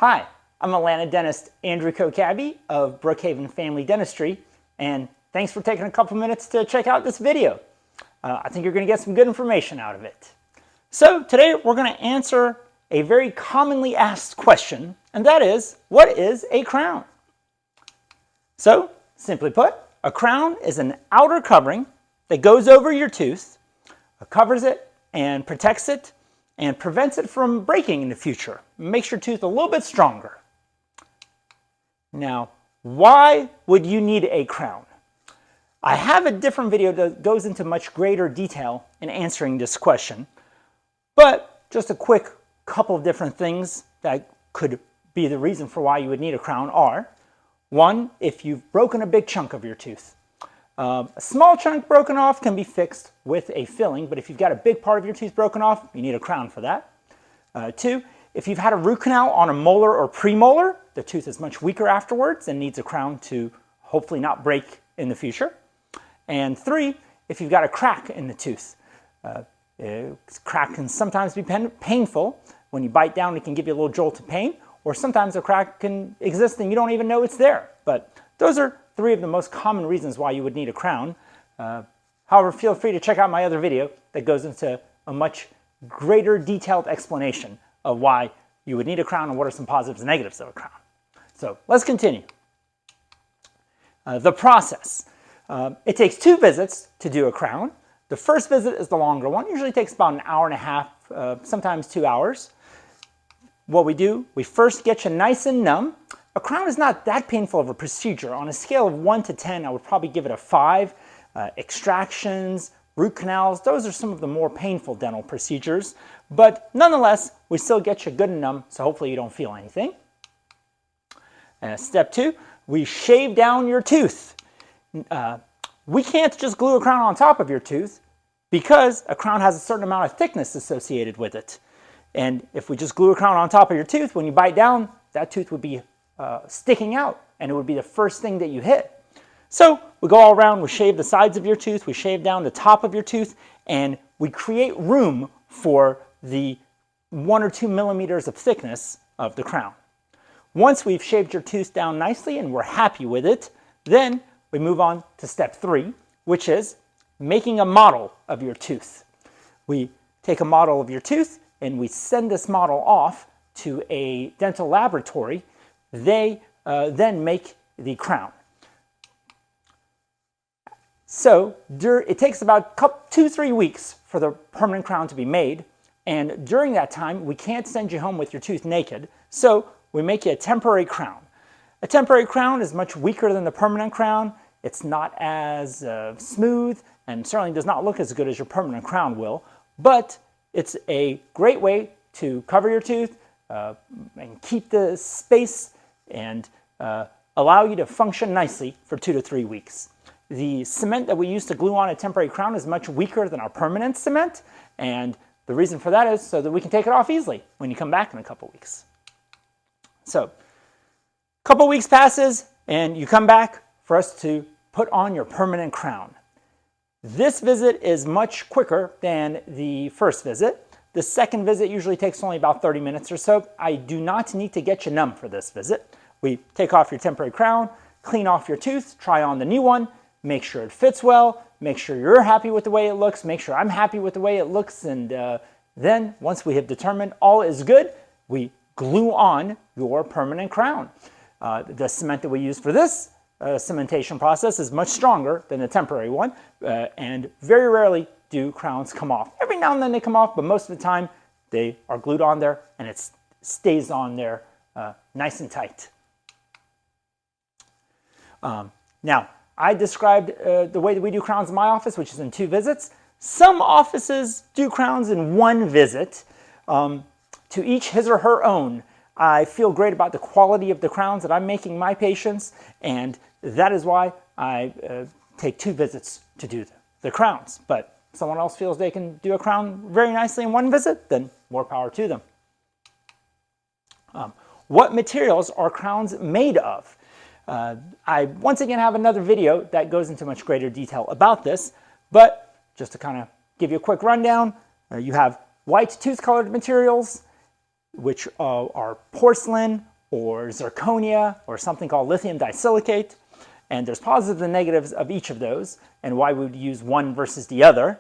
Hi, I'm Atlanta dentist Andrew Kokabi of Brookhaven Family Dentistry, and thanks for taking a couple minutes to check out this video. I think you're going to get some good information out of it. So today we're going to answer a very commonly asked question, and that is, what is a crown? So, simply put, a crown is an outer covering that goes over your tooth, covers it and protects it, and prevents it from breaking in the future. Makes your tooth a little bit stronger. Now, why would you need a crown? I have a different video that goes into much greater detail in answering this question, but just a quick couple of different things that could be the reason for why you would need a crown are: one, if you've broken a big chunk of your tooth. A small chunk broken off can be fixed with a filling, but if you've got a big part of your tooth broken off, you need a crown for that. Two, if you've had a root canal on a molar or premolar, the tooth is much weaker afterwards and needs a crown to hopefully not break in the future. And three, if you've got a crack in the tooth. Crack can sometimes be painful. When you bite down, it can give you a little jolt of pain, or sometimes a crack can exist and you don't even know it's there. But those are three of the most common reasons why you would need a crown. However, feel free to check out my other video that goes into a much greater detailed explanation of why you would need a crown and what are some positives and negatives of a crown. So let's continue. The process. It takes 2 visits to do a crown. The first visit is the longer one. Usually takes about an hour and a half, sometimes 2 hours. What we do, we first get you nice and numb. A crown is not that painful of a procedure. On a scale of 1 to 10, I would probably give it a 5. Extractions, root canals, those are some of the more painful dental procedures. But nonetheless, we still get you good and numb, so hopefully you don't feel anything. Step 2, we shave down your tooth. We can't just glue a crown on top of your tooth because a crown has a certain amount of thickness associated with it. And if we just glue a crown on top of your tooth, when you bite down, that tooth would be sticking out, and it would be the first thing that you hit. So we go all around, we shave the sides of your tooth, we shave down the top of your tooth, and we create room for the 1 or 2 millimeters of thickness of the crown. Once we've shaved your tooth down nicely and we're happy with it, then we move on to step 3, which is making a model of your tooth. We take a model of your tooth and we send this model off to a dental laboratory. They then make the crown. So it takes about 2-3 weeks for the permanent crown to be made, and during that time we can't send you home with your tooth naked, so we make you a temporary crown. A temporary crown is much weaker than the permanent crown. It's not as smooth and certainly does not look as good as your permanent crown will, but it's a great way to cover your tooth and keep the space and allow you to function nicely for 2 to 3 weeks. The cement that we use to glue on a temporary crown is much weaker than our permanent cement, and the reason for that is so that we can take it off easily when you come back in a couple weeks. So, a couple weeks passes and you come back for us to put on your permanent crown. This visit is much quicker than the first visit. The second visit usually takes only about 30 minutes or so. I do not need to get you numb for this visit. We take off your temporary crown, clean off your tooth, try on the new one, make sure it fits well, make sure you're happy with the way it looks, make sure I'm happy with the way it looks, and then once we have determined all is good, we glue on your permanent crown. The cement that we use for this cementation process is much stronger than the temporary one, and very rarely do crowns come off. Every now and then they come off, but most of the time they are glued on there and it stays on there nice and tight. Now, I described the way that we do crowns in my office, which is in 2 visits. Some offices do crowns in 1 visit. To each his or her own. I feel great about the quality of the crowns that I'm making my patients, and that is why I take 2 visits to do the crowns. But if someone else feels they can do a crown very nicely in 1 visit, then more power to them. What materials are crowns made of? I once again have another video that goes into much greater detail about this, but just to kind of give you a quick rundown, you have white tooth colored materials, which are porcelain or zirconia, or something called lithium disilicate. And there's positives and negatives of each of those, and why we would use one versus the other.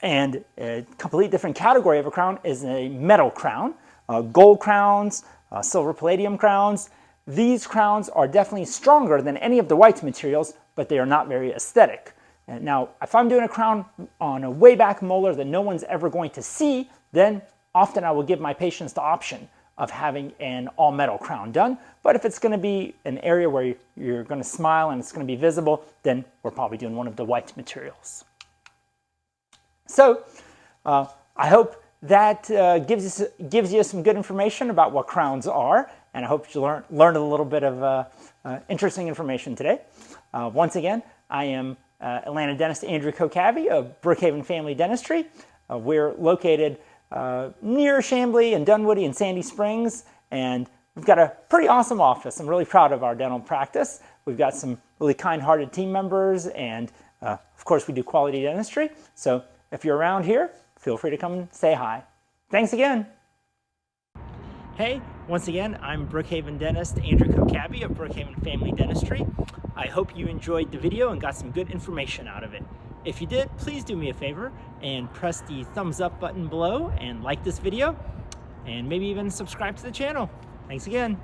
And a completely different category of a crown is a metal crown. Gold crowns, silver palladium crowns. These crowns are definitely stronger than any of the white materials, but they are not very aesthetic. And now, if I'm doing a crown on a way back molar that no one's ever going to see, then often I will give my patients the option of having an all metal crown done. But if it's going to be an area where you're going to smile and it's going to be visible, then we're probably doing one of the white materials. So I hope that gives you some good information about what crowns are, and I hope you learned a little bit of interesting information today. Once again, I am Atlanta dentist Andrew Kokabi of Brookhaven Family Dentistry. We're located near Chamblee and Dunwoody and Sandy Springs, and we've got a pretty awesome office. I'm really proud of our dental practice. We've got some really kind-hearted team members, and of course we do quality dentistry. So if you're around here, feel free to come and say hi. Thanks again. Hey, once again, I'm Brookhaven dentist Andrew Kokabi of Brookhaven Family Dentistry. I hope you enjoyed the video and got some good information out of it. If you did, please do me a favor and press the thumbs up button below and like this video, and maybe even subscribe to the channel. Thanks again.